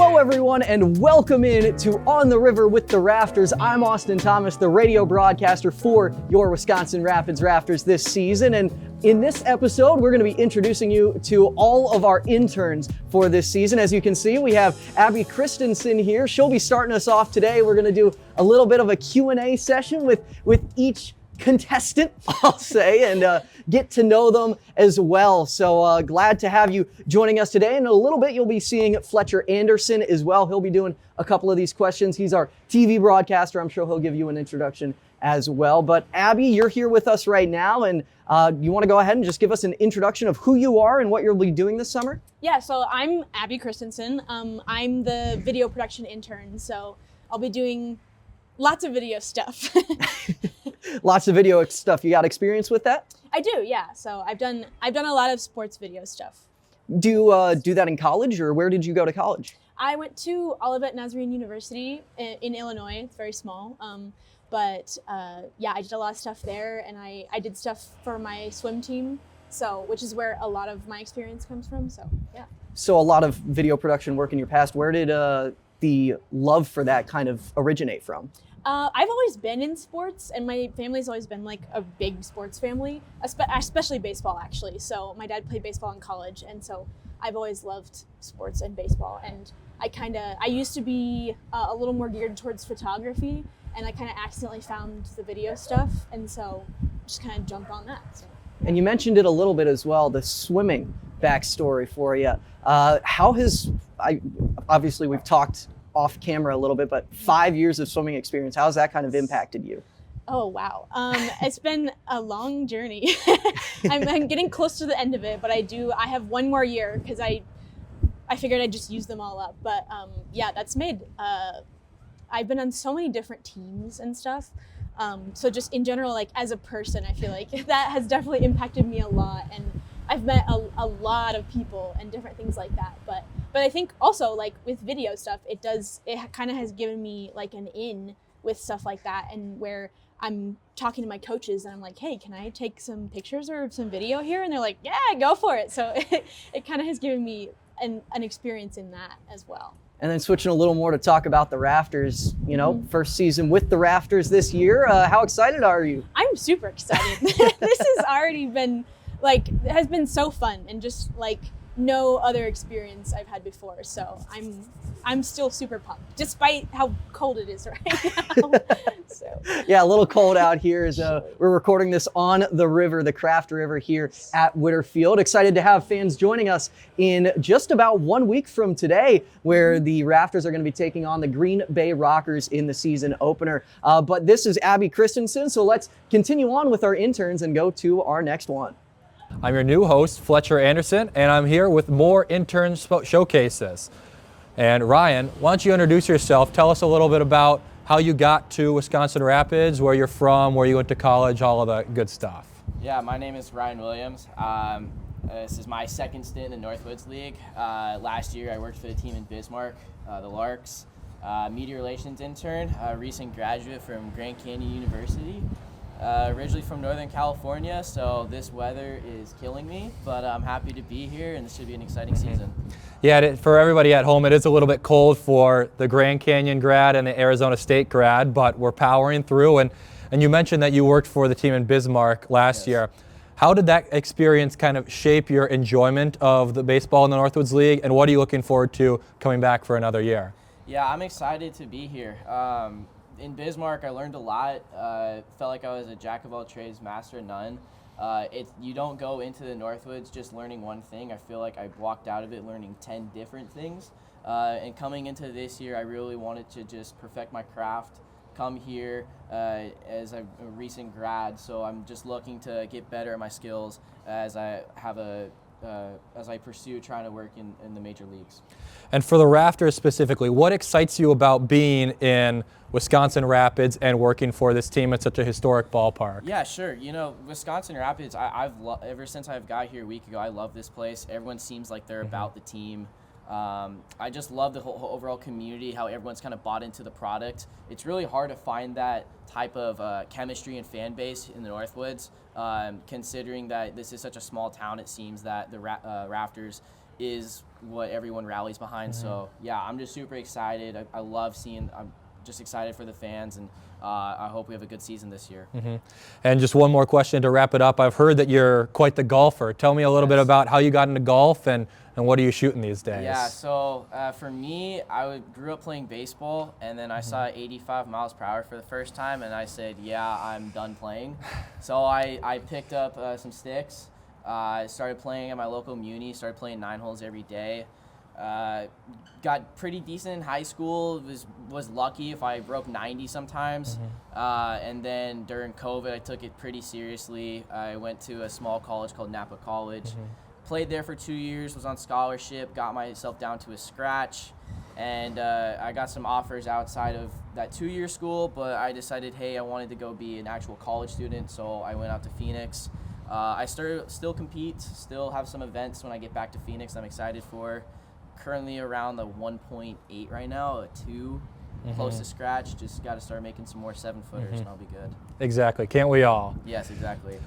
Hello everyone and welcome in to On the River with the Rafters. I'm Austin Thomas, the radio broadcaster for your Wisconsin Rapids Rafters this season. And in this episode, we're going to be introducing you to all of our interns for this season. As you can see, we have Abby Christensen here. She'll be starting us off today. We're going to do a little bit of a Q&A session with each contestant, I'll say, and get to know them as well. So glad to have you joining us today. In a little bit, you'll be seeing Fletcher Anderson as well. He'll be doing a couple of these questions. He's our TV broadcaster. I'm sure he'll give you an introduction as well. But Abby, you're here with us right now, and you want to go ahead and just give us an introduction of who you are and what you'll be doing this summer? Yeah, so I'm Abby Christensen. I'm the video production intern, so I'll be doing lots of video stuff. Lots of video stuff. You got experience with that? I do, yeah. So I've done a lot of sports video stuff. Do you do that in college, or where did you go to college? I went to Olivet Nazarene University in Illinois. It's very small. Yeah, I did a lot of stuff there, and I did stuff for my swim team, which is where a lot of my experience comes from. So yeah. So a lot of video production work in your past. Where did the love for that kind of originate from? I've always been in sports, and my family's always been like a big sports family, especially baseball, actually. So my dad played baseball in college, and so I've always loved sports and baseball. And I used to be a little more geared towards photography, and I kind of accidentally found the video stuff, and so just kind of jumped on that. So. And you mentioned it a little bit as well, the swimming backstory for you. Obviously we've talked off camera a little bit, but 5 years of swimming experience, how has that kind of impacted you? Oh, wow. It's been a long journey. I'm getting close to the end of it, but I have one more year because I figured I'd just use them all up. But yeah, that's made, I've been on so many different teams and stuff. So just in general, like as a person, I feel like that has definitely impacted me a lot. And I've met a lot of people and different things like that. But I think also like with video stuff, it kind of has given me like an in with stuff like that, and where I'm talking to my coaches and I'm like, hey, can I take some pictures or some video here? And they're like, yeah, go for it. So it kind of has given me an experience in that as well. And then switching a little more to talk about the Rafters, first season with the Rafters this year. How excited are you? I'm super excited. This has already been has been so fun, and just like no other experience I've had before. So I'm still super pumped, despite how cold it is right now. So. Yeah, a little cold out here as we're recording this on the river, the Craft River here at Witter Field. Excited to have fans joining us in just about 1 week from today, where the Rafters are going to be taking on the Green Bay Rockers in the season opener. But this is Abby Christensen, so let's continue on with our interns and go to our next one. I'm your new host, Fletcher Anderson, and I'm here with more intern showcases. And Ryan, why don't you introduce yourself? Tell us a little bit about how you got to Wisconsin Rapids, where you're from, where you went to college, all of that good stuff. Yeah, my name is Ryan Williams. This is my second stint in the Northwoods League. Last year I worked for the team in Bismarck, the Larks, media relations intern, a recent graduate from Grand Canyon University. Originally from Northern California, so this weather is killing me, but I'm happy to be here, and this should be an exciting season. Yeah, for everybody at home, it is a little bit cold for the Grand Canyon grad and the Arizona State grad, but we're powering through. And you mentioned that you worked for the team in Bismarck last year. How did that experience kind of shape your enjoyment of the baseball in the Northwoods League, and what are you looking forward to coming back for another year? Yeah, I'm excited to be here. In Bismarck, I learned a lot. Felt like I was a jack of all trades, master of none. You don't go into the Northwoods just learning one thing. I feel like I walked out of it learning 10 different things. And coming into this year, I really wanted to just perfect my craft, come here as a recent grad. So I'm just looking to get better at my skills as I pursue trying to work in the major leagues. And for the Rafters specifically, what excites you about being in Wisconsin Rapids and working for this team at such a historic ballpark? Yeah, sure. Wisconsin Rapids, ever since I've got here a week ago, I love this place. Everyone seems like they're about the team. I just love the whole overall community, how everyone's kind of bought into the product. It's really hard to find that type of chemistry and fan base in the Northwoods, considering that this is such a small town. It seems that the Rafters is what everyone rallies behind. So yeah, I'm just super excited. I love seeing. I'm just excited for the fans, and I hope we have a good season this year. And just one more question to wrap it up. I've heard that you're quite the golfer. Tell me a little bit about how you got into golf and what are you shooting these days? Yeah, so for me, grew up playing baseball, and then I saw 85 miles per hour for the first time, and I said, yeah, I'm done playing. So I picked up some sticks. I started playing at my local muni, started playing 9 holes every day. Got pretty decent in high school, was lucky if I broke 90 sometimes. And then during COVID, I took it pretty seriously. I went to a small college called Napa College. Played there for 2 years, was on scholarship, got myself down to a scratch, and I got some offers outside of that 2-year school, but I decided, hey, I wanted to go be an actual college student, so I went out to Phoenix. I still compete, still have some events when I get back to Phoenix I'm excited for. Currently around the 1.8 right now, a 2, close to scratch. Just got to start making some more 7-footers and I'll be good. Exactly, can't we all? Yes, exactly.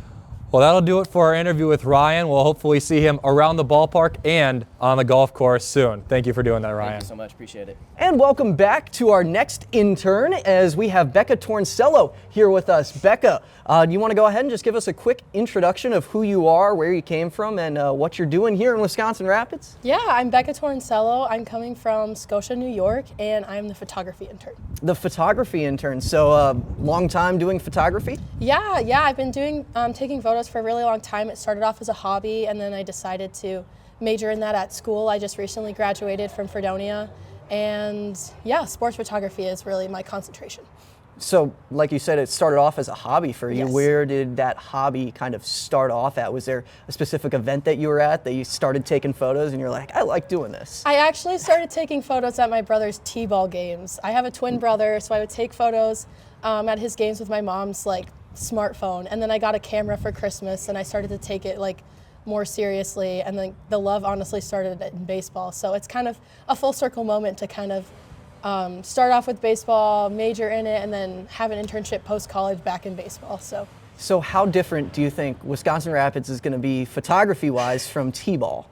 Well, that'll do it for our interview with Ryan. We'll hopefully see him around the ballpark and on the golf course soon. Thank you for doing that, Ryan. Thank you so much. Appreciate it. And welcome back to our next intern as we have Becca Torncello here with us. Becca, do you want to go ahead and just give us a quick introduction of who you are, where you came from, and what you're doing here in Wisconsin Rapids? Yeah, I'm Becca Torncello. I'm coming from Scotia, New York, and I'm the photography intern. The photography intern. So long time doing photography? Yeah, I've been taking photos for a really long time. It started off as a hobby, and then I decided to major in that at school. I just recently graduated from Fredonia, and yeah, sports photography is really my concentration. So, like you said, it started off as a hobby for you. Yes. Where did that hobby kind of start off at? Was there a specific event that you were at that you started taking photos and you're like, I like doing this? I actually started taking photos at my brother's t-ball games. I have a twin brother, so I would take photos at his games with my mom's smartphone, and then I got a camera for Christmas and I started to take it more seriously, and then the love honestly started in baseball. So it's kind of a full circle moment to kind of start off with baseball, major in it, and then have an internship post-college back in baseball. So how different do you think Wisconsin Rapids is going to be photography-wise from T-ball?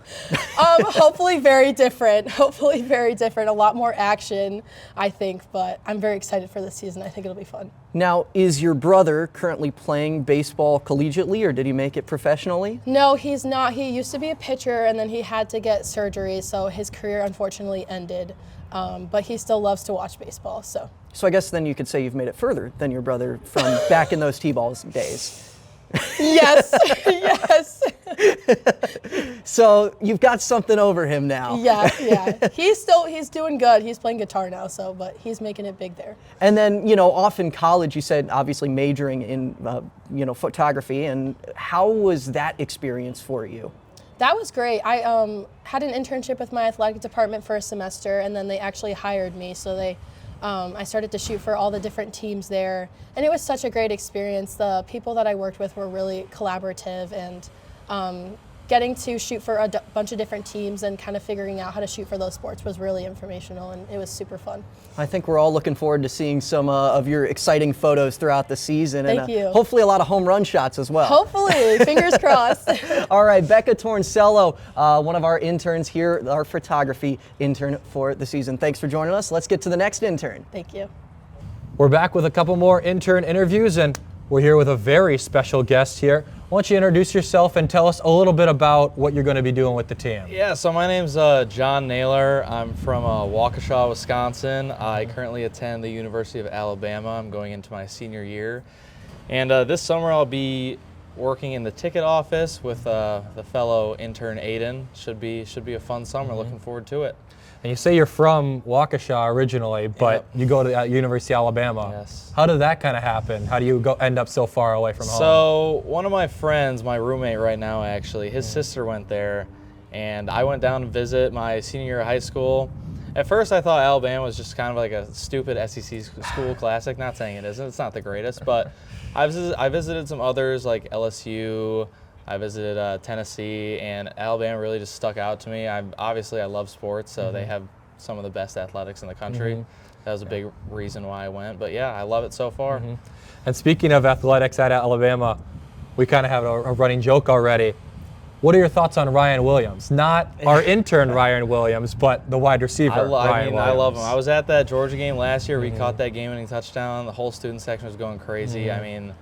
Hopefully very different. Hopefully very different. A lot more action, I think, but I'm very excited for this season. I think it'll be fun. Now, is your brother currently playing baseball collegiately, or did he make it professionally? No, he's not. He used to be a pitcher, and then he had to get surgery, so his career unfortunately ended. But he still loves to watch baseball. So I guess then you could say you've made it further than your brother from back in those T-ball days. Yes, yes. So you've got something over him now. Yeah. He's doing good. He's playing guitar now, but he's making it big there. And then, off in college, you said obviously majoring in, photography. And how was that experience for you? That was great. I had an internship with my athletic department for a semester, and then they actually hired me. So I started to shoot for all the different teams there, and it was such a great experience. The people that I worked with were really collaborative, and getting to shoot for a bunch of different teams and kind of figuring out how to shoot for those sports was really informational, and it was super fun. I think we're all looking forward to seeing some of your exciting photos throughout the season. Thank you. Hopefully a lot of home run shots as well. Hopefully, fingers crossed. All right, Becca Torncello, one of our interns here, our photography intern for the season. Thanks for joining us. Let's get to the next intern. Thank you. We're back with a couple more intern interviews, and we're here with a very special guest here. Why don't you introduce yourself and tell us a little bit about what you're going to be doing with the team? Yeah, so my name's John Naylor. I'm from Waukesha, Wisconsin. I currently attend the University of Alabama. I'm going into my senior year. And this summer I'll be working in the ticket office with the fellow intern Aiden. Should be a fun summer. Looking forward to it. And you say you're from Waukesha originally, but you go to University of Alabama. Yes. How did that kind of happen? How do you end up so far away from home? So one of my friends, my roommate right now actually, his sister went there, and I went down to visit my senior year of high school. At first I thought Alabama was just kind of like a stupid SEC school classic. Not saying it isn't, it's not the greatest, but I visited some others like LSU, I visited Tennessee, and Alabama really just stuck out to me. I love sports, so they have some of the best athletics in the country. That was a big reason why I went, but yeah, I love it so far. And speaking of athletics at Alabama, we kind of have a running joke already. What are your thoughts on Ryan Williams? Not our intern Ryan Williams, but the wide receiver Ryan Williams. I love him. I was at that Georgia game last year. We caught that game-winning touchdown. The whole student section was going crazy. I mean,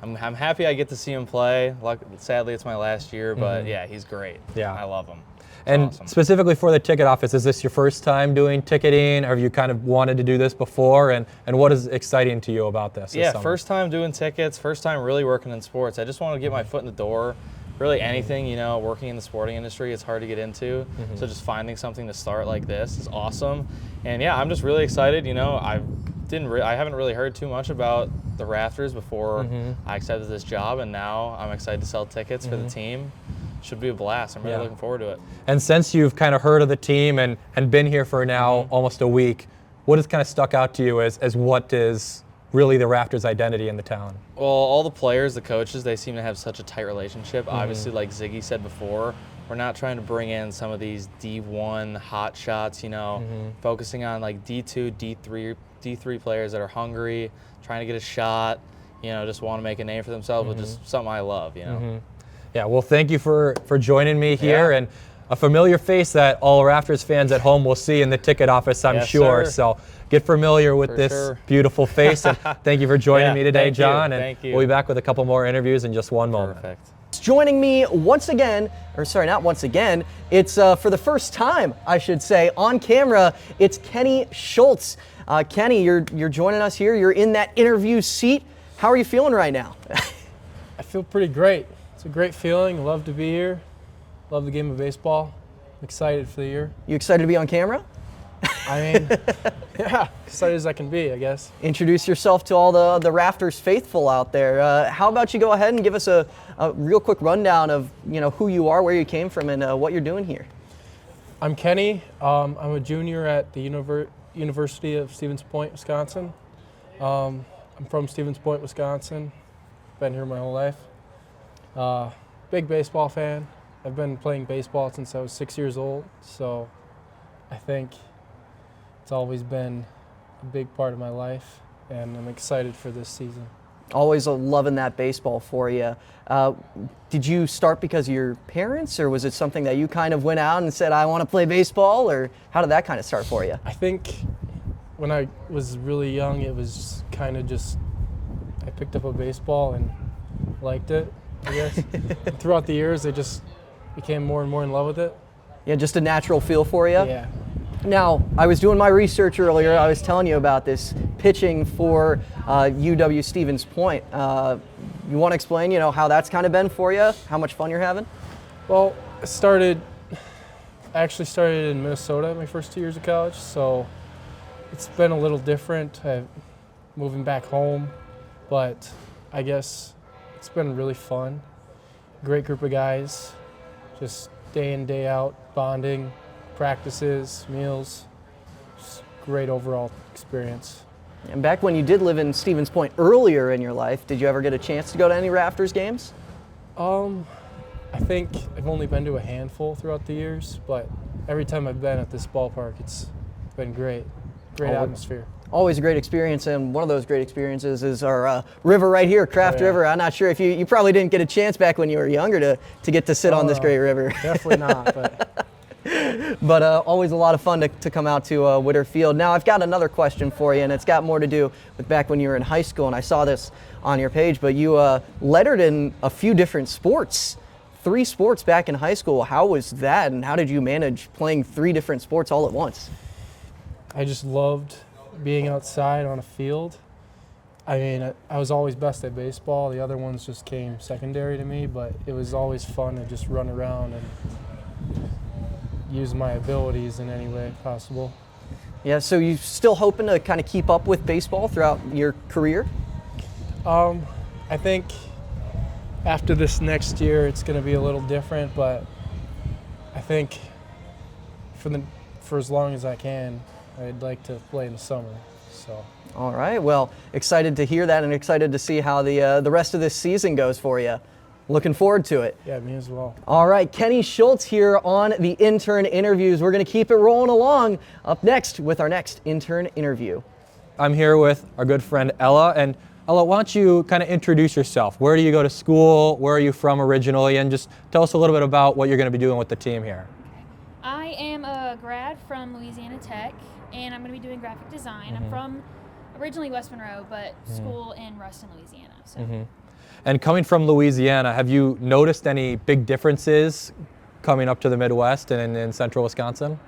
I'm happy I get to see him play. Sadly, it's my last year, but yeah, he's great. Yeah. I love him. And awesome. Specifically for the ticket office, is this your first time doing ticketing? Or have you kind of wanted to do this before? And what is exciting to you about this? Yeah, first time doing tickets, first time really working in sports. I just want to get my foot in the door. Really anything, you know, working in the sporting industry, it's hard to get into. So just finding something to start like this is awesome. And yeah, I'm just really excited. You know, I haven't really heard too much about the Rafters before I accepted this job, and now I'm excited to sell tickets for the team. Should be a blast. I'm really looking forward to it. And since you've kind of heard of the team and been here for now almost a week, what has kind of stuck out to you as what is really the Rafters' identity in the town? Well, all the players, the coaches, they seem to have such a tight relationship. Obviously, like Ziggy said before, we're not trying to bring in some of these D1 hot shots, you know, focusing on like D2, D3 players that are hungry, trying to get a shot, you know, just want to make a name for themselves, but just something I love, you know. Yeah, well, thank you for joining me here, and a familiar face that all Rafters fans at home will see in the ticket office, I'm sure. Sir. So get familiar with this beautiful face, and thank you for joining me today, John. And we'll be back with a couple more interviews in just one moment. Perfect. Joining me once again, or sorry, not once again, it's for the first time, I should say, on camera, it's Kenny Schultz. Kenny, you're joining us here. You're in that interview seat. How are you feeling right now? I feel pretty great. It's a great feeling. Love to be here. Love the game of baseball. I'm excited for the year. You excited to be on camera? I mean, yeah, excited as I can be, I guess. Introduce yourself to all the Rafters faithful out there. How about you go ahead and give us a real quick rundown of who you are, where you came from, and what you're doing here. I'm Kenny. I'm a junior at the University of Stevens Point, Wisconsin. I'm from Stevens Point, Wisconsin. Been here my whole life. Big baseball fan. I've been playing baseball since I was 6 years old, so I think it's always been a big part of my life, and I'm excited for this season. Always loving that baseball for you. Did you start because of your parents, or was it something that you kind of went out and said, I want to play baseball, or how did that kind of start for you? I think when I was really young, it was kind of just, I picked up a baseball and liked it, I guess. And throughout the years, I just became more and more in love with it. Yeah, just a natural feel for you? Yeah. Now, I was doing my research earlier. I was telling you about this pitching for UW Stevens Point. You want to explain, how that's kind of been for you? How much fun you're having? Well, I actually started in Minnesota my first 2 years of college, so it's been a little different moving back home, but I guess it's been really fun. Great group of guys, just day in, day out, bonding, practices, meals, just great overall experience. And back when you did live in Stevens Point earlier in your life, did you ever get a chance to go to any Rafters games? I think I've only been to a handful throughout the years, but every time I've been at this ballpark, it's been great. Great atmosphere. Always a great experience, and one of those great experiences is our river right here, Craft River. I'm not sure if you probably didn't get a chance back when you were younger to get to sit on this great river. Definitely not, but but always a lot of fun to come out to Witter Field. Now, I've got another question for you, and it's got more to do with back when you were in high school, and I saw this on your page, but you lettered in a few different sports, 3 sports back in high school. How was that, and how did you manage playing 3 different sports all at once? I just loved being outside on a field. I mean, I was always best at baseball. The other ones just came secondary to me, but it was always fun to just run around and use my abilities in any way possible. Yeah, so you still hoping to kind of keep up with baseball throughout your career? I think after this next year, it's going to be a little different, but I think for as long as I can, I'd like to play in the summer. So. All right, well, excited to hear that and excited to see how the rest of this season goes for you. Looking forward to it. Yeah, me as well. All right, Kenny Schultz here on the Intern Interviews. We're going to keep it rolling along. Up next with our next Intern Interview. I'm here with our good friend Ella, and Ella, why don't you kind of introduce yourself? Where do you go to school? Where are you from originally? And just tell us a little bit about what you're going to be doing with the team here. I am a grad from Louisiana Tech, and I'm going to be doing graphic design. I'm from originally West Monroe, but school in Ruston, Louisiana. So. And coming from Louisiana, have you noticed any big differences coming up to the Midwest and in central Wisconsin?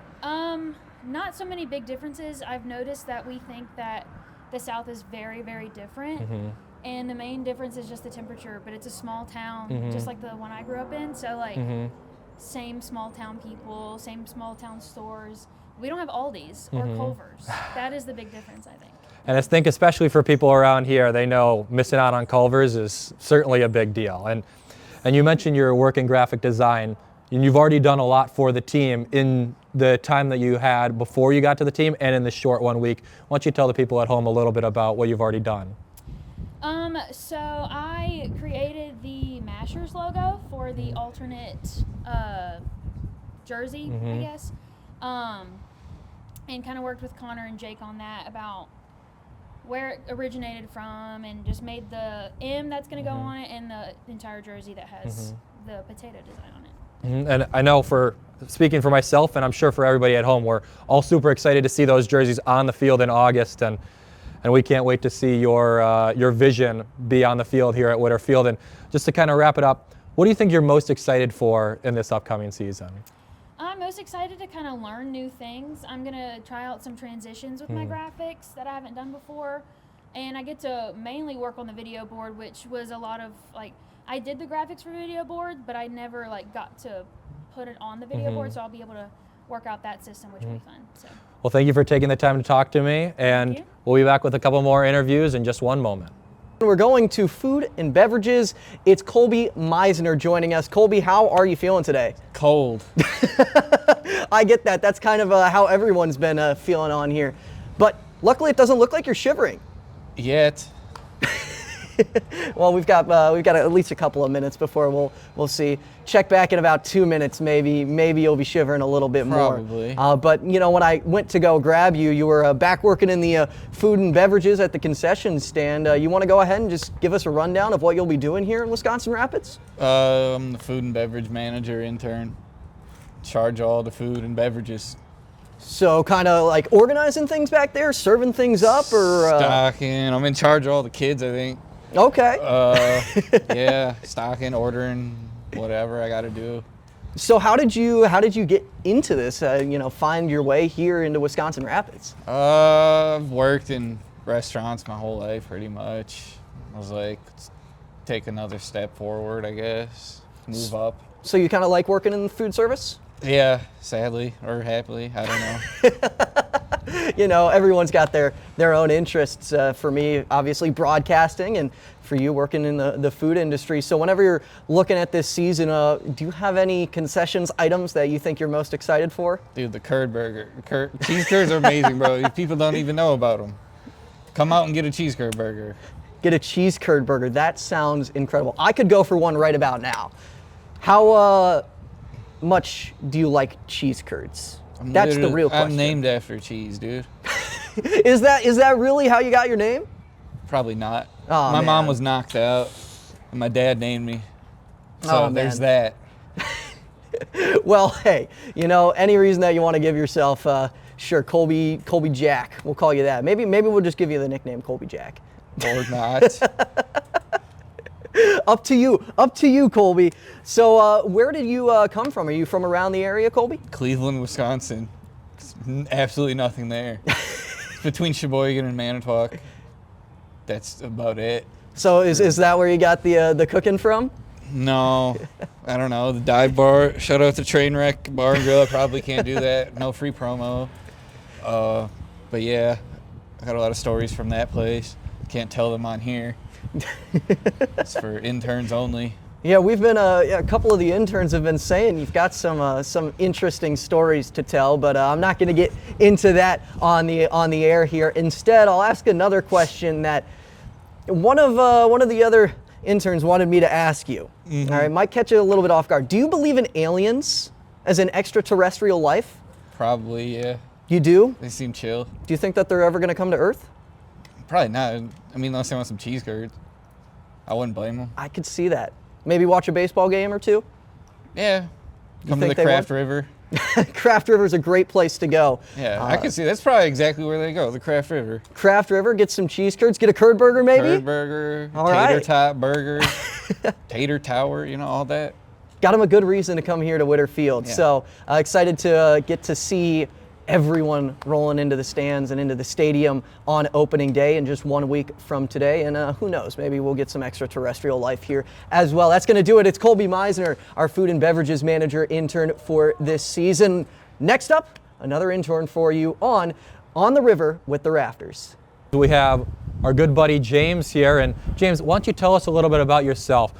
Not so many big differences. I've noticed that we think that the South is very, very different. And the main difference is just the temperature, but it's a small town, just like the one I grew up in. So like same small town people, same small town stores. We don't have Aldi's or Culver's. That is the big difference, I think. And I think especially for people around here, they know missing out on Culver's is certainly a big deal. And you mentioned your work in graphic design, and you've already done a lot for the team in the time that you had before you got to the team and in the short 1 week. Why don't you tell the people at home a little bit about what you've already done? So I created the Mashers logo for the alternate jersey, I guess, and kind of worked with Connor and Jake on that about where it originated from, and just made the M that's going to go on it and the entire jersey that has the potato design on it. And I know, for speaking for myself, and I'm sure for everybody at home, we're all super excited to see those jerseys on the field in August, and we can't wait to see your vision be on the field here at Witter Field. And just to kind of wrap it up, what do you think you're most excited for in this upcoming season? I'm most excited to kind of learn new things. I'm going to try out some transitions with my graphics that I haven't done before. And I get to mainly work on the video board, which was a lot of, like, I did the graphics for video board, but I never, like, got to put it on the video board, so I'll be able to work out that system, which will be fun. So. Well, thank you for taking the time to talk to me, and we'll be back with a couple more interviews in just one moment. We're going to food and beverages. It's Colby Meisner joining us. Colby, how are you feeling today? Cold. I get that. That's kind of how everyone's been feeling on here. But luckily it doesn't look like you're shivering. Yet. Well, we've got at least a couple of minutes before we'll see. Check back in about 2 minutes, maybe you'll be shivering a little bit more. Probably. But you know, when I went to go grab you, you were back working in the food and beverages at the concession stand. You want to go ahead and just give us a rundown of what you'll be doing here in Wisconsin Rapids? I'm the food and beverage manager intern. Charge all the food and beverages. So kind of like organizing things back there, serving things up, or stocking. I'm in charge of all the kids, I think. Okay. Yeah, stocking, ordering, whatever I got to do. So how did you get into this? Find your way here into Wisconsin Rapids? I've worked in restaurants my whole life, pretty much. I was like, let's take another step forward, I guess. Move up. So you kind of like working in food service? Yeah, sadly or happily, I don't know. You know, everyone's got their own interests. For me, obviously broadcasting, and for you working in the food industry. So whenever you're looking at this season, do you have any concessions items that you think you're most excited for? Dude, the curd burger. Cheese curds are amazing, bro. People don't even know about them. Come out and get a cheese curd burger. Get a cheese curd burger. That sounds incredible. I could go for one right about now. How much do you like cheese curds? That's the real question. I'm named after cheese, dude. Is that really how you got your name? Probably not. Oh, my man. mom was knocked out, and my dad named me. So there's that. Well, hey, any reason that you want to give yourself, sure, Colby Jack. We'll call you that. Maybe we'll just give you the nickname Colby Jack. Or not. Up to you, Colby. So where did you come from? Are you from around the area, Colby? Cleveland, Wisconsin. There's absolutely nothing there. It's between Sheboygan and Manitowoc. That's about it. So is that where you got the cooking from? No, I don't know. The dive bar. Shout out to Trainwreck Bar and Grill. I probably can't do that. No free promo. But yeah, I got a lot of stories from that place. Can't tell them on here. It's for interns only. Yeah, we've been a couple of the interns have been saying you've got some interesting stories to tell, but I'm not going to get into that on the air here. Instead, I'll ask another question that one of the other interns wanted me to ask you. Mm-hmm. All right, might catch you a little bit off guard. Do you believe in aliens as an extraterrestrial life? Probably, yeah. You do? They seem chill. Do you think that they're ever going to come to Earth? Probably not. I mean, unless they want some cheese curds. I wouldn't blame them. I could see that. Maybe watch a baseball game or two. Yeah. Come to think the they Craft would? River. Craft River's a great place to go. Yeah, I can see that's probably exactly where they go, the Craft River. Craft River, get some cheese curds, get a curd burger maybe? Curd burger, All tater right. tot burger, tater tower, all that. Got them a good reason to come here to Witter Field. Yeah. So excited to get to see everyone rolling into the stands and into the stadium on opening day in just 1 week from today. And who knows, maybe we'll get some extraterrestrial life here as well. That's going to do it. It's Colby Meisner, our food and beverages manager intern for this season. Next up, another intern for you on the River with the Rafters. We have our good buddy James here. And James, why don't you tell us a little bit about yourself?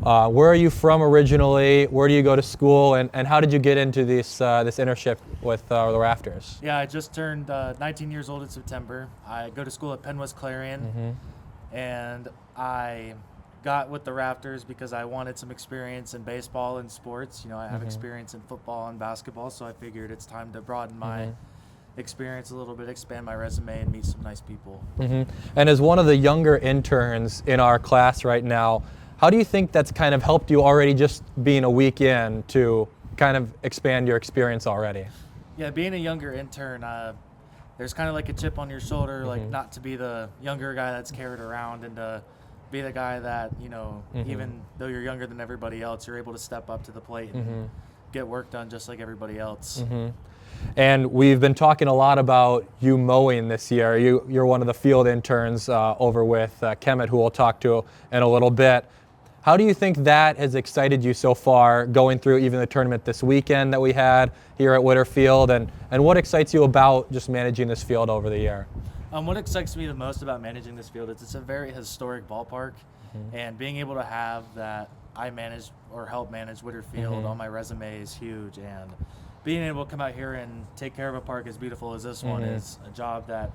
Where are you from originally? Where do you go to school? And how did you get into this internship with the Rafters? Yeah, I just turned 19 years old in September. I go to school at Penn West Clarion, and I got with the Rafters because I wanted some experience in baseball and sports. I have experience in football and basketball, so I figured it's time to broaden my experience a little bit, expand my resume, and meet some nice people. And as one of the younger interns in our class right now, how do you think that's kind of helped you already just being a week in to kind of expand your experience already? Yeah, being a younger intern, there's kind of like a chip on your shoulder, like not to be the younger guy that's carried around and to be the guy that, even though you're younger than everybody else, you're able to step up to the plate and get work done just like everybody else. And we've been talking a lot about you mowing this year. You're one of the field interns over with Kemet, who we'll talk to in a little bit. How do you think that has excited you so far, going through even the tournament this weekend that we had here at Witter Field, and what excites you about just managing this field over the year? What excites me the most about managing this field is it's a very historic ballpark, and being able to have that I manage or help manage Witter Field on my resume is huge, and being able to come out here and take care of a park as beautiful as this one is a job that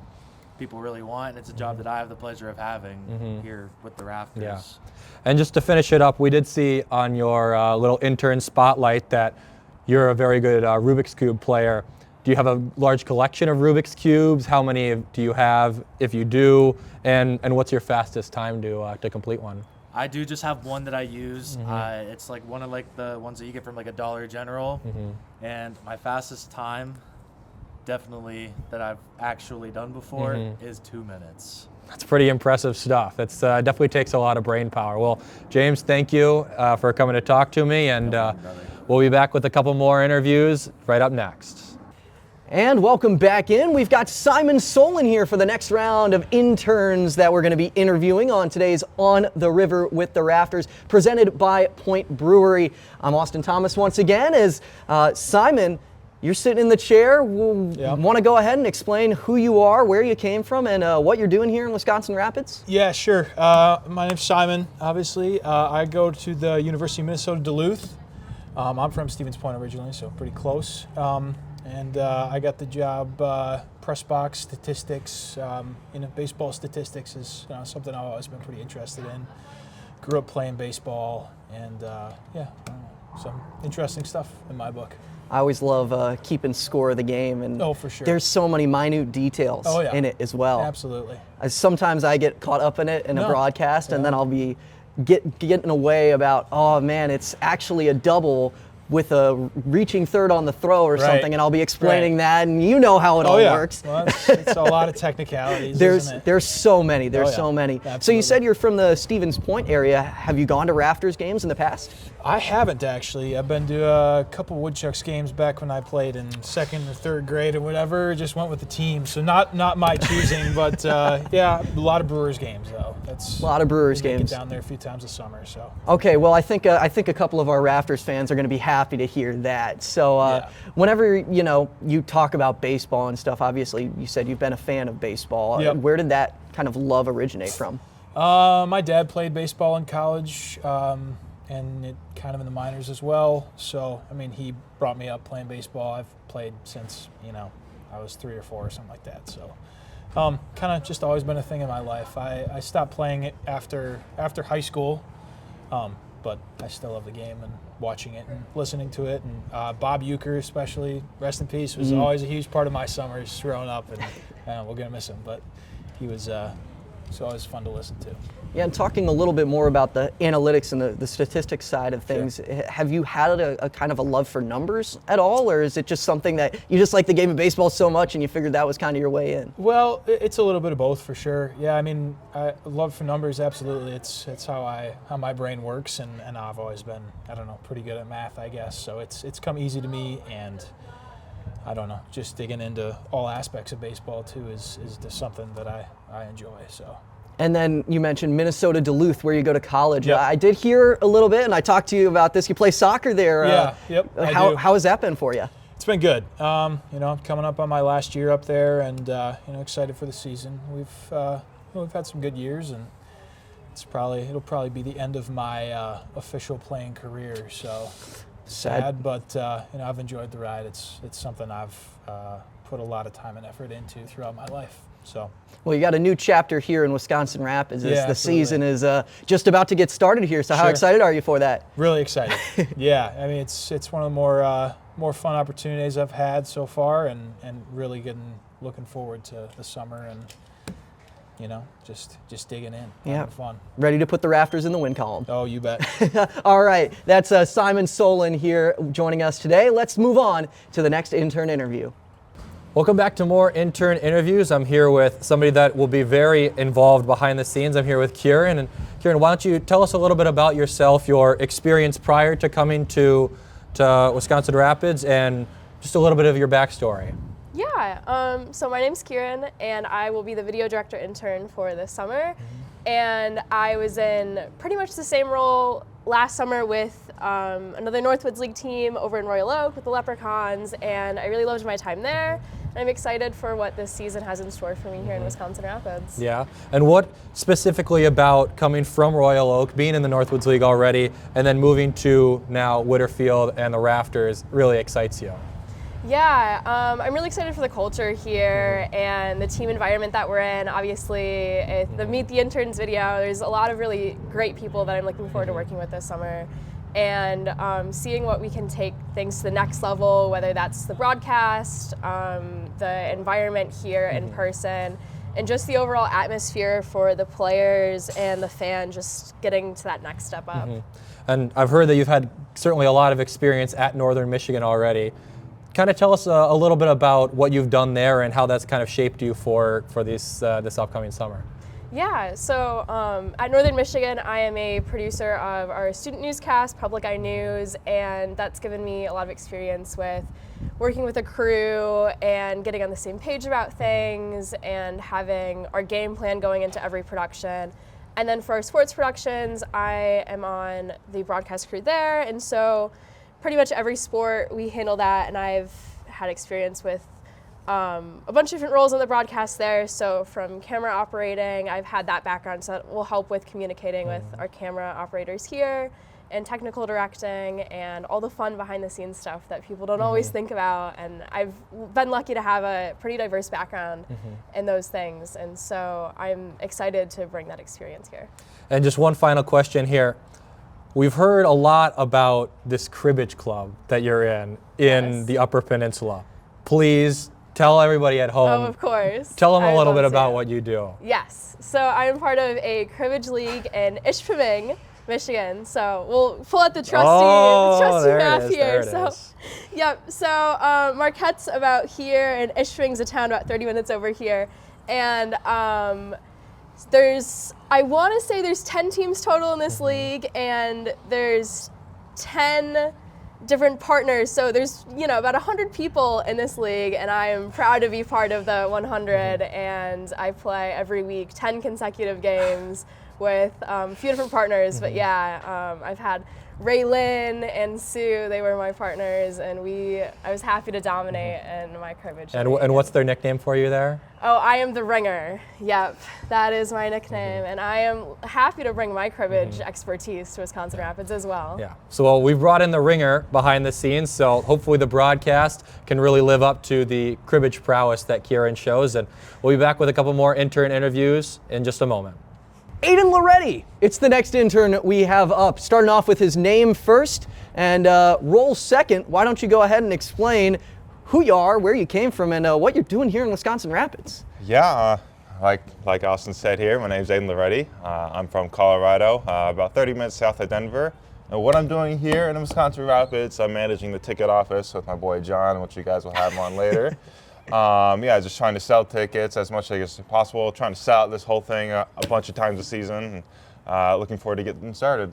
people really want, and it's a job that I have the pleasure of having here with the Rafters. Yeah. And just to finish it up, we did see on your little intern spotlight that you're a very good Rubik's Cube player. Do you have a large collection of Rubik's Cubes? How many do you have, if you do? And what's your fastest time to complete one? I do just have one that I use. It's like one of the ones that you get from like a Dollar General. And my fastest time, definitely that I've actually done before, is 2 minutes. That's pretty impressive stuff. It's definitely takes a lot of brain power. Well, James, thank you for coming to talk to me, and we'll be back with a couple more interviews right up next. And welcome back in. We've got Simon Solon here for the next round of interns that we're going to be interviewing on today's On the River with the Rafters, presented by Point Brewery. I'm Austin Thomas once again. As Simon, you're sitting in the chair. Want to go ahead and explain who you are, where you came from, and what you're doing here in Wisconsin Rapids? Yeah, sure. My name's Simon, obviously. I go to the University of Minnesota Duluth. I'm from Stevens Point originally, so pretty close. And I got the job press box statistics. Baseball statistics is something I've always been pretty interested in. Grew up playing baseball, and some interesting stuff in my book. I always love keeping score of the game, and for sure. There's so many minute details in it as well. Absolutely. Sometimes I get caught up in it in a broadcast, and then I'll be getting away about, oh man, it's actually a double with a reaching third on the throw or something, and I'll be explaining that, and you know how it all works. Well, it's a lot of technicalities. isn't it? There's so many. So many. Absolutely. So you said you're from the Stevens Point area. Have you gone to Rafters games in the past? I haven't actually. I've been to a couple Woodchucks games back when I played in second or third grade or whatever. Just went with the team, so not my choosing, but a lot of Brewers games though. That's a lot of Brewers games. Get down there a few times this summer. So. Okay, well I think a couple of our Rafters fans are going to be happy to hear that. So whenever you talk about baseball and stuff, obviously you said you've been a fan of baseball. Yep. Where did that kind of love originate from? My dad played baseball in college. And it kind of in the minors as well. So, he brought me up playing baseball. I've played since, I was 3 or 4 or something like that. So, kind of just always been a thing in my life. I stopped playing it after high school, but I still love the game and watching it and listening to it. And Bob Uecker, especially, rest in peace, was always a huge part of my summers growing up. And we're going to miss him. But he was it's always fun to listen to. Yeah, and talking a little bit more about the analytics and the statistics side of things, have you had a kind of a love for numbers at all, or is it just something that you just like the game of baseball so much and you figured that was kind of your way in? Well, it's a little bit of both for sure. Yeah, I mean, love for numbers, absolutely. It's how my brain works, and I've always been, I don't know, pretty good at math, I guess. So it's come easy to me, and I don't know, just digging into all aspects of baseball too is just something that I enjoy. So. And then you mentioned Minnesota Duluth, where you go to college. Yep. I did hear a little bit, and I talked to you about this. You play soccer there. Yeah, yep. How has that been for you? It's been good. I'm coming up on my last year up there, and excited for the season. We've had some good years, and it'll probably be the end of my official playing career. So sad, but I've enjoyed the ride. It's something I've put a lot of time and effort into throughout my life. So. Well, you got a new chapter here in Wisconsin Rapids. The absolutely. Season is just about to get started here. So how excited are you for that? Really excited. Yeah, I mean it's one of the more fun opportunities I've had so far, and really looking forward to the summer and just digging in. Having fun. Ready to put the Rafters in the win column. Oh, you bet. All right, that's Simon Solon here joining us today. Let's move on to the next intern interview. Welcome back to more intern interviews. I'm here with somebody that will be very involved behind the scenes. I'm here with Kieran. And Kieran, why don't you tell us a little bit about yourself, your experience prior to coming to Wisconsin Rapids, and just a little bit of your backstory. Yeah, so my name's Kieran, and I will be the video director intern for this summer. And I was in pretty much the same role last summer with another Northwoods League team over in Royal Oak with the Leprechauns, and I really loved my time there. And I'm excited for what this season has in store for me here in Wisconsin Rapids. Yeah, and what specifically about coming from Royal Oak, being in the Northwoods League already, and then moving to now Witter Field and the Rafters really excites you? Yeah, I'm really excited for the culture here and the team environment that we're in. Obviously, the Meet the Interns video, there's a lot of really great people that I'm looking forward to working with this summer. And seeing what we can take things to the next level, whether that's the broadcast, the environment here in person, and just the overall atmosphere for the players and the fans, just getting to that next step up. And I've heard that you've had certainly a lot of experience at Northern Michigan already. Kind of tell us a little bit about what you've done there and how that's kind of shaped you for this upcoming summer. Yeah, so at Northern Michigan, I am a producer of our student newscast, Public Eye News, and that's given me a lot of experience with working with a crew and getting on the same page about things and having our game plan going into every production. And then for our sports productions, I am on the broadcast crew there, and so pretty much every sport we handle that, and I've had experience with a bunch of different roles on the broadcast there. So from camera operating, I've had that background, so that will help with communicating with our camera operators here, and technical directing, and all the fun behind the scenes stuff that people don't always think about. And I've been lucky to have a pretty diverse background in those things, and so I'm excited to bring that experience here. And just one final question here. We've heard a lot about this cribbage club that you're in Yes. the Upper Peninsula. Please tell everybody at home. Oh, of course. Tell them I a would little love bit to. about what you do. Yes, so I am part of a cribbage league in Ishpeming, Michigan. So we'll pull out the trusty there it math is, here. there it is. Yep. So Marquette's about here, and Ishpeming's a town about 30 minutes over here, and I want to say there's 10 teams total in this league, and there's 10 different partners. So there's about 100 people in this league, and I am proud to be part of the 100. And I play every week 10 consecutive games with a few different partners. But yeah, I've had Raylyn and Sue, they were my partners, and I was happy to dominate in my cribbage. And what's their nickname for you there? Oh, I am the ringer. Yep, that is my nickname, and I am happy to bring my cribbage expertise to Wisconsin Rapids as well. Yeah. So we've brought in the ringer behind the scenes, so hopefully the broadcast can really live up to the cribbage prowess that Kieran shows, and we'll be back with a couple more intern interviews in just a moment. Aiden Loretti, it's the next intern we have up. Starting off with his name first and role second, why don't you go ahead and explain who you are, where you came from, and what you're doing here in Wisconsin Rapids. Yeah, like Austin said here, my name's Aiden Loretti. I'm from Colorado, about 30 minutes south of Denver. And what I'm doing here in Wisconsin Rapids, I'm managing the ticket office with my boy John, which you guys will have him on later. Yeah, just trying to sell tickets as much as possible, trying to sell out this whole thing a bunch of times a season, and looking forward to getting started.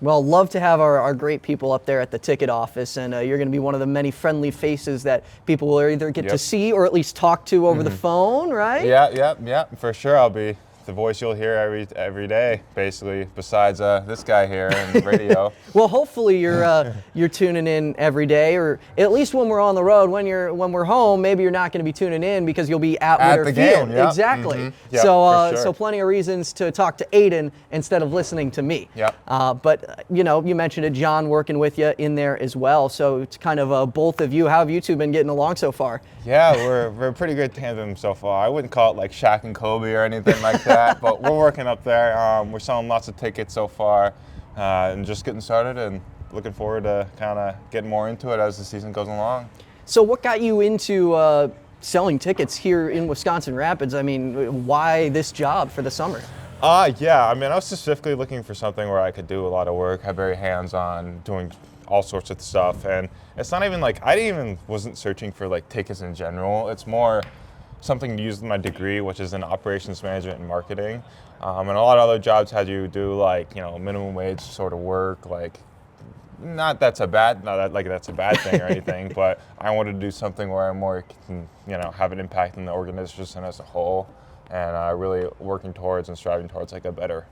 Well, love to have our great people up there at the ticket office, and you're going to be one of the many friendly faces that people will either get to see or at least talk to over the phone, right? Yeah, for sure. I'll be the voice you'll hear every day, basically, besides this guy here in the radio. Well, hopefully you're tuning in every day, or at least when we're on the road. When we're home, maybe you're not going to be tuning in because you'll be at Witter the Field. game. Yep. Exactly. Yep, So plenty of reasons to talk to Aiden instead of listening to me. Yep. But you mentioned it, John working with you in there as well. So it's kind of both of you. How have you two been getting along so far? Yeah, we're a pretty good tandem so far. I wouldn't call it like Shaq and Kobe or anything like that, but we're working up there. We're selling lots of tickets so far, and just getting started, and looking forward to kind of getting more into it as the season goes along. So what got you into selling tickets here in Wisconsin Rapids? I mean, why this job for the summer? Yeah, I mean, I was specifically looking for something where I could do a lot of work, have very hands-on, doing all sorts of stuff, and it's not even like wasn't searching for like tickets in general. It's more something to use in my degree, which is in operations management and marketing. And a lot of other jobs had you do like minimum wage sort of work, like that's a bad thing or anything, but I wanted to do something where I more can have an impact in the organization as a whole, and really working towards and striving towards like a better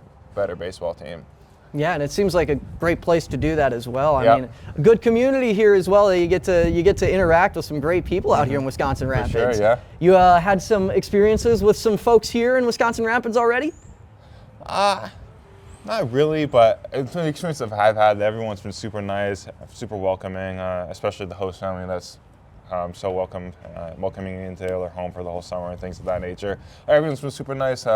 baseball team. Yeah, and it seems like a great place to do that as well. I mean, a good community here as well. You get to interact with some great people out here in Wisconsin Rapids. For sure, yeah. You had some experiences with some folks here in Wisconsin Rapids already? Not really, but the experience I've had, everyone's been super nice, super welcoming, especially the host family that's so welcoming me into their home for the whole summer and things of that nature. Everyone's been super nice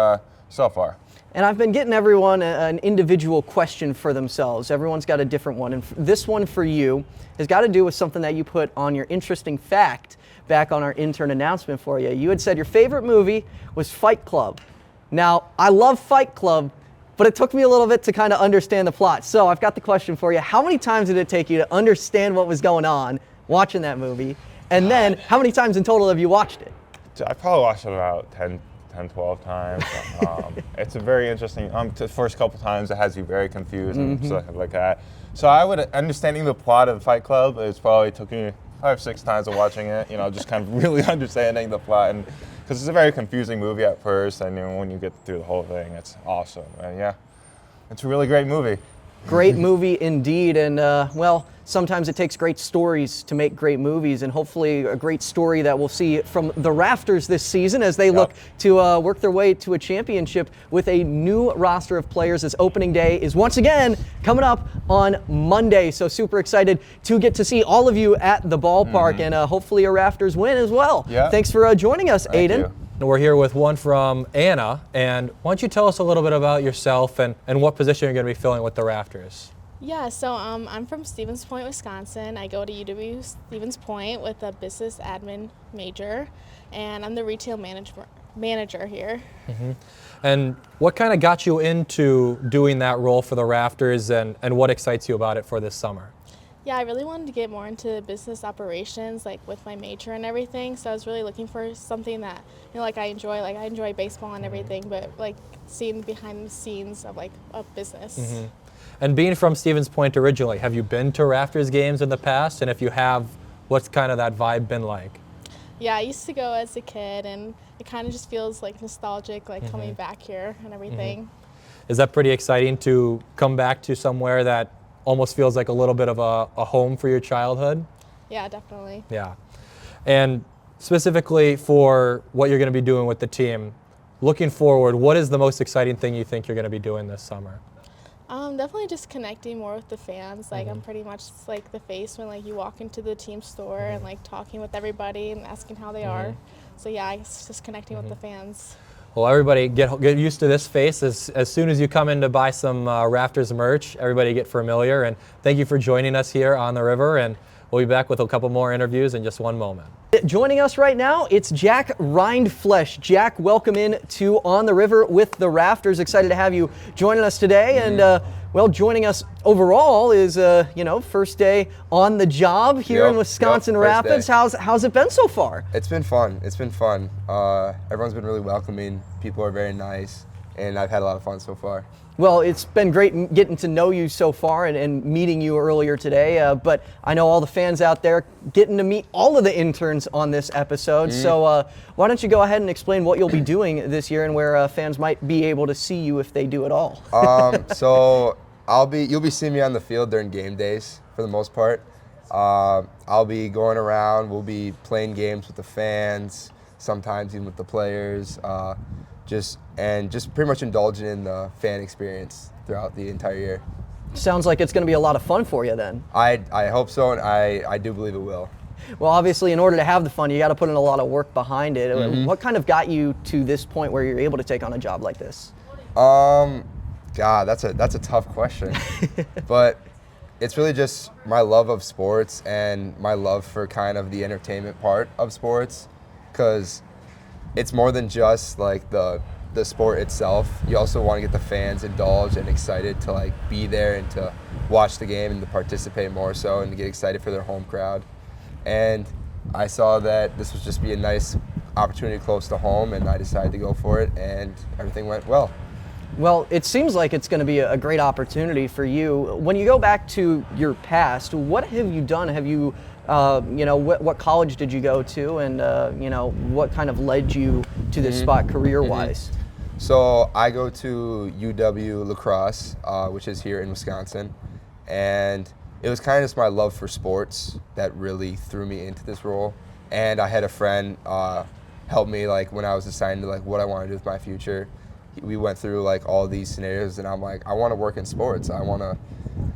so far. And I've been getting everyone an individual question for themselves. Everyone's got a different one. And this one for you has got to do with something that you put on your interesting fact back on our intern announcement for you. You had said your favorite movie was Fight Club. Now, I love Fight Club, but it took me a little bit to kind of understand the plot. So I've got the question for you. How many times did it take you to understand what was going on watching that movie? And then how many times in total have you watched it? I probably watched it about 10, 12 times. It's a very interesting, the first couple times it has you very confused and stuff like that. So understanding the plot of Fight Club, it's probably took me 5 or 6 times of watching it, just kind of really understanding the plot, and because it's a very confusing movie at first, and when you get through the whole thing, it's awesome. And yeah, it's a really great movie. Great movie indeed, and well, sometimes it takes great stories to make great movies, and hopefully a great story that we'll see from the Rafters this season as they look to work their way to a championship with a new roster of players, as opening day is once again coming up on Monday. So super excited to get to see all of you at the ballpark, and hopefully a Rafters win as well. Yeah. Thanks for joining us, Thank Aiden. you. We're here with one from Anna, and why don't you tell us a little bit about yourself and what position you're going to be filling with the Rafters? Yeah, so I'm from Stevens Point, Wisconsin. I go to UW Stevens Point with a business admin major, and I'm the retail manager here. And what kind of got you into doing that role for the Rafters, and what excites you about it for this summer? Yeah, I really wanted to get more into business operations, like with my major and everything. So I was really looking for something that, like I enjoy baseball and everything, but like seeing behind the scenes of like a business. And being from Stevens Point originally, have you been to Rafters games in the past? And if you have, what's kind of that vibe been like? Yeah, I used to go as a kid, and it kind of just feels like nostalgic, like coming back here and everything. Is that pretty exciting to come back to somewhere that almost feels like a little bit of a home for your childhood? Yeah, definitely. Yeah. And specifically for what you're going to be doing with the team, looking forward, what is the most exciting thing you think you're going to be doing this summer? Definitely just connecting more with the fans. Like I'm pretty much like the face when like you walk into the team store and like talking with everybody and asking how they are. So yeah, it's just connecting with the fans. Well, everybody get used to this face. As soon as you come in to buy some Rafters merch, everybody get familiar. And thank you for joining us here on the river. And We'll be back with a couple more interviews in just one moment. Joining us right now, it's Jack Rindfleisch. Jack, welcome in to On the River with the Rafters. Excited to have you joining us today. And well, joining us overall is first day on the job here in Wisconsin Rapids. How's it been so far? It's been fun. It's been fun. Everyone's been really welcoming. People are very nice, and I've had a lot of fun so far. Well, it's been great getting to know you so far and meeting you earlier today, but I know all the fans out there getting to meet all of the interns on this episode. So why don't you go ahead and explain what you'll be doing this year and where fans might be able to see you if they do at all. So you'll be seeing me on the field during game days for the most part. I'll be going around. We'll be playing games with the fans, sometimes even with the players. Just pretty much indulging in the fan experience throughout the entire year. Sounds like it's going to be a lot of fun for you then. I hope so, and I do believe it will. Well, obviously, in order to have the fun, you got to put in a lot of work behind it. What kind of got you to this point where you're able to take on a job like this? God, that's a tough question. But it's really just my love of sports and my love for kind of the entertainment part of sports, because it's more than just like the sport itself. You also want to get the fans indulged and excited to like be there and to watch the game and to participate more so and to get excited for their home crowd. And I saw that this was just be a nice opportunity close to home, and I decided to go for it, and everything went well. Well, it seems like it's going to be a great opportunity for you. When you go back to your past, what have you done? Have you, what college did you go to, and what kind of led you to this spot career-wise? So I go to UW La Crosse, which is here in Wisconsin, and it was kind of just my love for sports that really threw me into this role. And I had a friend help me like when I was deciding to like what I want to do with my future. We went through like all these scenarios, and I'm like, I want to work in sports.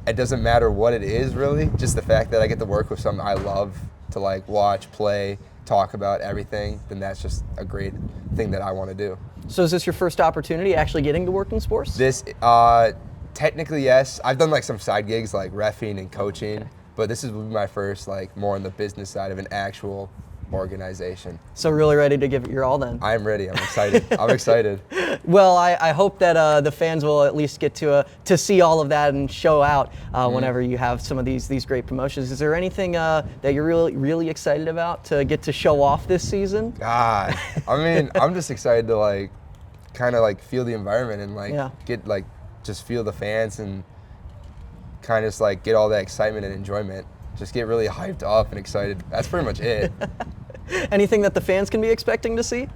It doesn't matter what it is really, just the fact that I get to work with something I love to like watch, play, talk about everything, then that's just a great thing that I want to do. So is this your first opportunity actually getting to work in sports? This, technically yes. I've done like some side gigs like reffing and coaching, but this is my first like more on the business side of an actual organization. So really ready to give it your all then? I'm ready. I'm excited. I'm excited. Well, I hope that the fans will at least get to see all of that and show out whenever you have some of these great promotions. Is there anything that you're really excited about to get to show off this season? God, I mean, I'm just excited to like kind of like feel the environment and like get like just feel the fans and kind of just like get all that excitement and enjoyment. Just get really hyped up and excited. That's pretty much it. Anything that the fans can be expecting to see?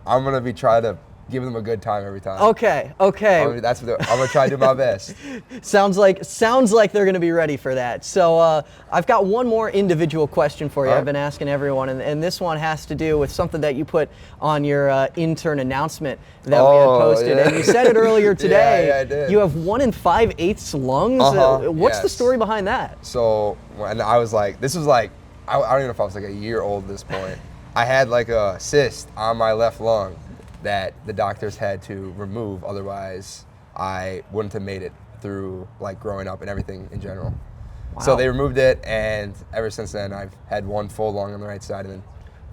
I'm gonna be trying to give them a good time every time. Okay. I'm gonna try to do my best. Sounds like they're gonna be ready for that. So I've got one more individual question for you. I've been asking everyone, and this one has to do with something that you put on your intern announcement that we had posted. Yeah. And you said it earlier today. Yeah, I did. You have 1 5/8 lungs. What's the story behind that? So when I was like, this was like, I don't even know if I was like a year old at this point. I had like a cyst on my left lung that the doctors had to remove, otherwise I wouldn't have made it through like growing up and everything in general. Wow. So they removed it, and ever since then I've had 1 full lung on the right side and then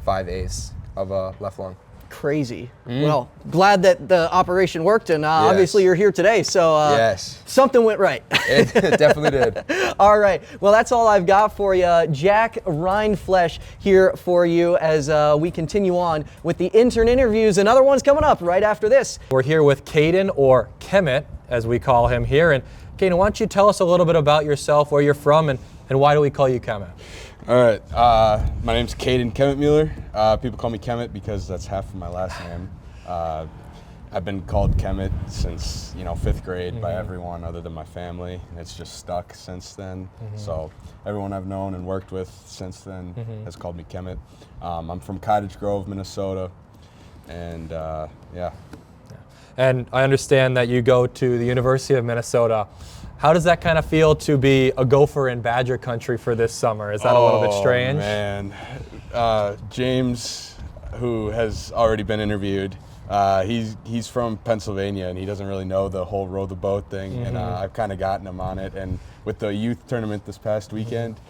5/8 of a left lung. Crazy. Well, glad that the operation worked, and obviously you're here today, so something went right. It definitely did. All right. Well, that's all I've got for you. Jack Rindfleisch here for you as we continue on with the intern interviews. Another one's coming up right after this. We're here with Caden, or Kemet, as we call him here. And Caden, why don't you tell us a little bit about yourself, where you're from, and why do we call you Kemet? All right, my name's Caden Kemet Mueller. People call me Kemet because that's half of my last name. I've been called Kemet since 5th grade by everyone other than my family. It's just stuck since then. So everyone I've known and worked with since then has called me Kemet. I'm from Cottage Grove, Minnesota, and yeah. And I understand that you go to the University of Minnesota. How does that kind of feel to be a Gopher in Badger country for this summer? Is that a little bit strange? Man, James, who has already been interviewed, he's from Pennsylvania, and he doesn't really know the whole row the boat thing, and I've kind of gotten him on it. And with the youth tournament this past weekend,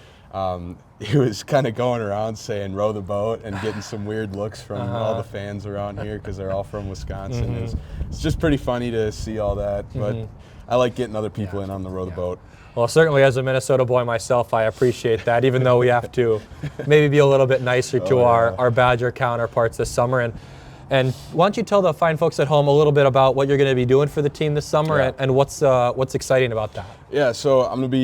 he was kind of going around saying row the boat and getting some weird looks from all the fans around here because they're all from Wisconsin. It's just pretty funny to see all that, but I like getting other people in on the row the boat. Well, certainly as a Minnesota boy myself, I appreciate that, even though we have to maybe be a little bit nicer to our Badger counterparts this summer. And why don't you tell the fine folks at home a little bit about what you're going to be doing for the team this summer and what's exciting about that? Yeah, so I'm going to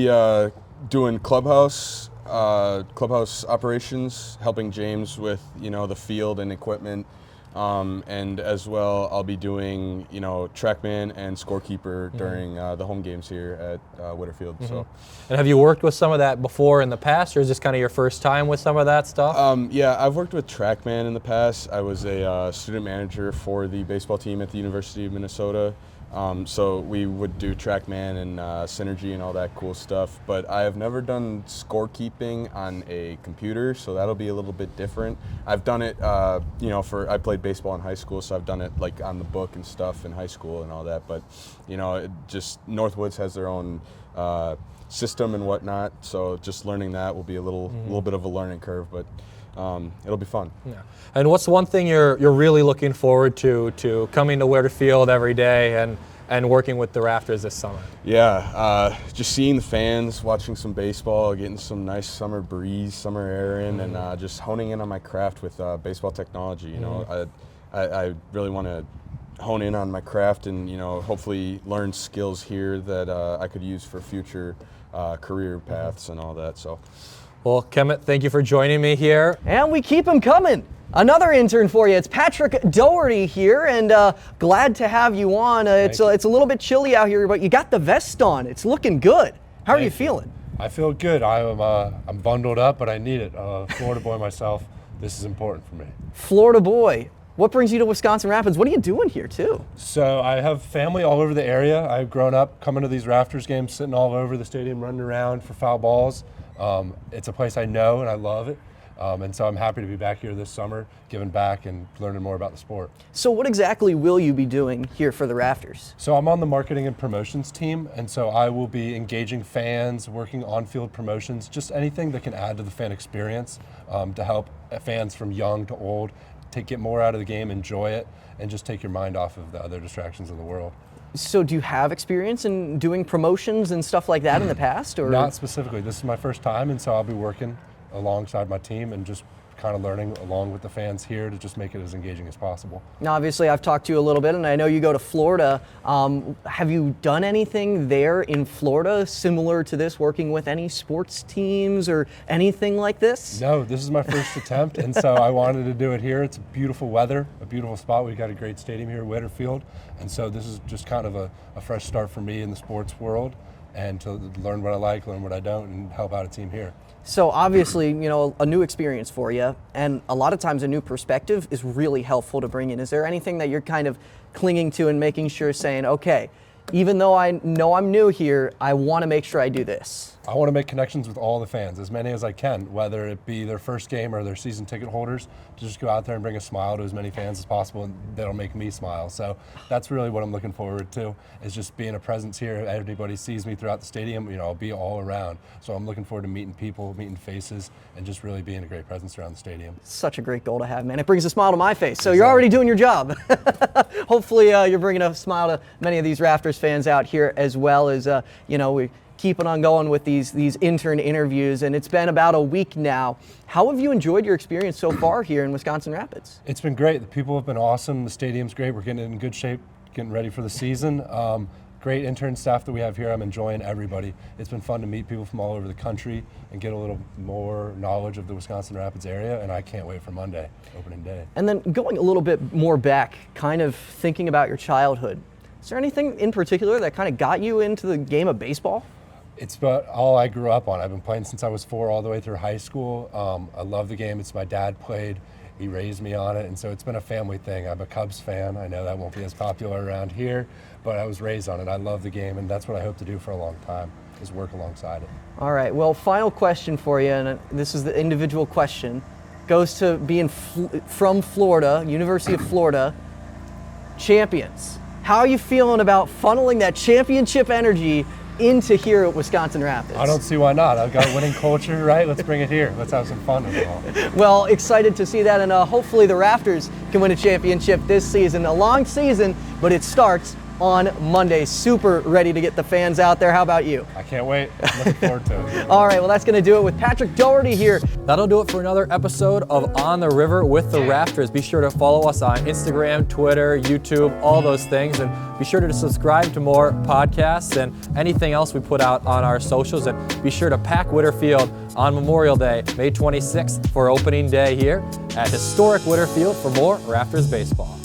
be doing clubhouse operations, helping James with, the field and equipment. And as well, I'll be doing, trackman and scorekeeper during the home games here at Witter Field. So, and have you worked with some of that before in the past, or is this kind of your first time with some of that stuff? Yeah, I've worked with trackman in the past. I was a student manager for the baseball team at the University of Minnesota. So we would do TrackMan and Synergy and all that cool stuff, but I have never done scorekeeping on a computer, so that'll be a little bit different. I've done it, I played baseball in high school, so I've done it like on the book and stuff in high school and all that, but just Northwoods has their own system and whatnot, so just learning that will be a little bit of a learning curve, but it'll be fun. Yeah. And what's one thing you're really looking forward to coming to Witter Field every day and working with the Rafters this summer? Yeah, just seeing the fans, watching some baseball, getting some nice summer breeze, summer air in, and just honing in on my craft with baseball technology. I really want to hone in on my craft and hopefully learn skills here that I could use for future career paths and all that. So. Well, Kemet, thank you for joining me here. And we keep them coming. Another intern for you. It's Patrick Doherty here, and glad to have you on. It's a little bit chilly out here, but you got the vest on. It's looking good. How are you feeling? I feel good. I'm bundled up, but I need it. Florida boy myself. This is important for me. Florida boy. What brings you to Wisconsin Rapids? What are you doing here, too? So I have family all over the area. I've grown up coming to these Rafters games, sitting all over the stadium, running around for foul balls. It's a place I know and I love it. And so I'm happy to be back here this summer, giving back and learning more about the sport. So what exactly will you be doing here for the Rafters? So I'm on the marketing and promotions team, and so I will be engaging fans, working on-field promotions, just anything that can add to the fan experience to help fans from young to old get more out of the game, enjoy it, and just take your mind off of the other distractions of the world. So do you have experience in doing promotions and stuff like that in the past? Or? Not specifically. This is my first time, and so I'll be working alongside my team and just kind of learning along with the fans here to just make it as engaging as possible. Now, obviously, I've talked to you a little bit, and I know you go to Florida. Have you done anything there in Florida similar to this, working with any sports teams or anything like this? No, this is my first attempt, and so I wanted to do it here. It's beautiful weather, a beautiful spot. We've got a great stadium here at Witter Field, and so this is just kind of a fresh start for me in the sports world, and to learn what I like, learn what I don't, and help out a team here. So obviously, a new experience for you, and a lot of times a new perspective is really helpful to bring in. Is there anything that you're kind of clinging to and making sure, saying, okay, even though I know I'm new here, I want to make sure I do this? I want to make connections with all the fans, as many as I can, whether it be their first game or their season ticket holders, to just go out there and bring a smile to as many fans as possible, and that'll make me smile. So that's really what I'm looking forward to, is just being a presence here. Everybody sees me throughout the stadium, I'll be all around. So I'm looking forward to meeting people, meeting faces, and just really being a great presence around the stadium. Such a great goal to have, man. It brings a smile to my face. So you're already doing your job. Hopefully you're bringing a smile to many of these Rafters fans out here, as well as, we keeping on going with these intern interviews, and it's been about a week now. How have you enjoyed your experience so far here in Wisconsin Rapids? It's been great. The people have been awesome. The stadium's great. We're getting in good shape, getting ready for the season. Great intern staff that we have here. I'm enjoying everybody. It's been fun to meet people from all over the country and get a little more knowledge of the Wisconsin Rapids area, and I can't wait for Monday, opening day. And then going a little bit more back, kind of thinking about your childhood, is there anything in particular that kind of got you into the game of baseball? It's about all I grew up on. I've been playing since I was 4 all the way through high school. I love the game. It's my dad played. He raised me on it, and so it's been a family thing. I'm a Cubs fan. I know that won't be as popular around here, but I was raised on it. I love the game, and that's what I hope to do for a long time, is work alongside it. All right, well, final question for you, and this is the individual question. Goes to being from Florida, University of Florida, champions. How are you feeling about funneling that championship energy into here at Wisconsin Rapids? I don't see why not. I've got a winning culture, right? Let's bring it here. Let's have some fun with it all. Well, excited to see that, and hopefully the Rafters can win a championship this season. A long season, but it starts on Monday. Super ready to get the fans out there. How about you? I can't wait. I'm looking forward to it. All right, well, that's going to do it with Patrick Doherty here. That'll do it for another episode of On the River with the Rafters. Be sure to follow us on Instagram, Twitter, YouTube, all those things. And be sure to subscribe to more podcasts and anything else we put out on our socials. And be sure to pack Witter Field on Memorial Day, May 26th, for opening day here at historic Witter Field for more Rafters baseball.